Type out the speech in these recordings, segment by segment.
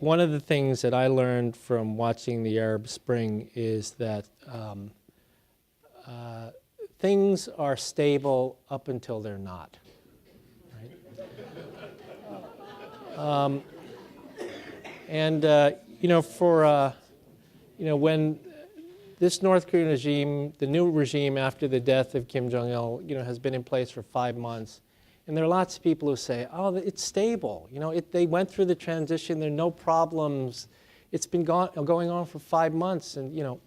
One of the things that I learned from watching the Arab Spring is that things are stable up until they're not. Right? When this North Korean regime, the new regime after the death of Kim Jong-il, has been in place for 5 months, and there are lots of people who say, "Oh, it's stable. They went through the transition. There are no problems. It's been going on for 5 months, and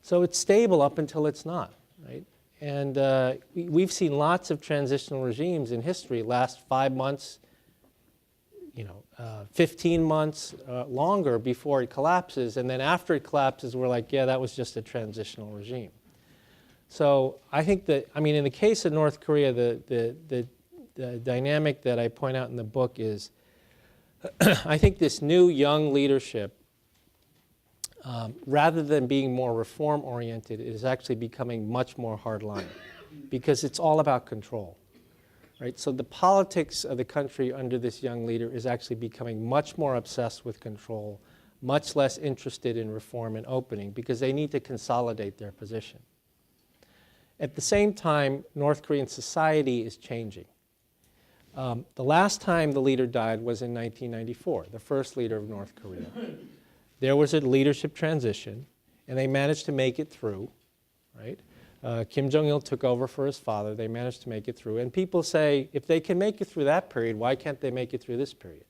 so it's stable up until it's not, right?" And we've seen lots of transitional regimes in history last 5 months, 15 months, longer before it collapses, and then after it collapses, we're like, yeah, that was just a transitional regime. So I think that, in the case of North Korea, the dynamic that I point out in the book is, I think this new young leadership, rather than being more reform-oriented, is actually becoming much more hardline, because it's all about control. Right? So the politics of the country under this young leader is actually becoming much more obsessed with control, much less interested in reform and opening, because they need to consolidate their position. At the same time, North Korean society is changing. The last time the leader died was in 1994, the first leader of North Korea. There was a leadership transition, and they managed to make it through, right? Kim Jong-il took over for his father. They managed to make it through. And people say, if they can make it through that period, why can't they make it through this period?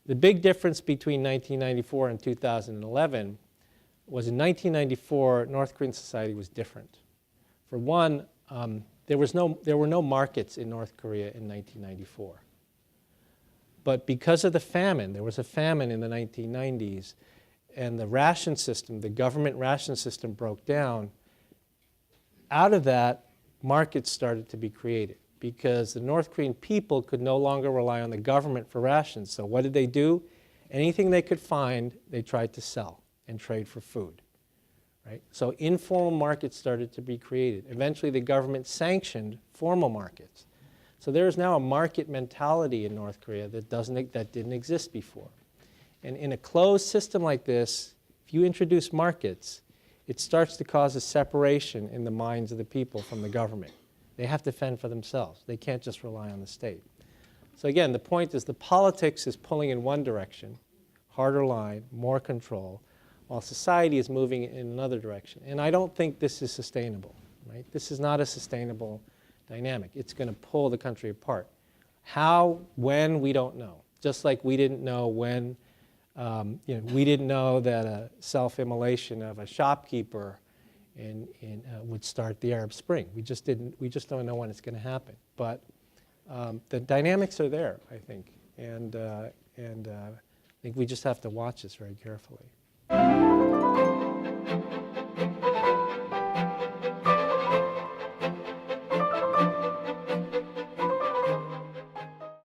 The big difference between 1994 and 2011 was in 1994, North Korean society was different. For one, there were no markets in North Korea in 1994. But because of the famine, there was a famine in the 1990s, and the ration system, the government ration system broke down. Out of that, markets started to be created because the North Korean people could no longer rely on the government for rations. So what did they do? Anything they could find, they tried to sell and trade for food. Right? So informal markets started to be created. Eventually, the government sanctioned formal markets. So there is now a market mentality in North Korea that didn't exist before. And in a closed system like this, if you introduce markets, it starts to cause a separation in the minds of the people from the government. They have to fend for themselves. They can't just rely on the state. So again, the point is the politics is pulling in one direction, harder line, more control, while society is moving in another direction. And I don't think this is sustainable, right? This is not a sustainable dynamic. It's going to pull the country apart. How, when, we don't know. Just like we didn't know when we didn't know that a self-immolation of a shopkeeper would start the Arab Spring. We just don't know when it's going to happen. But the dynamics are there, I think, and I think we just have to watch this very carefully.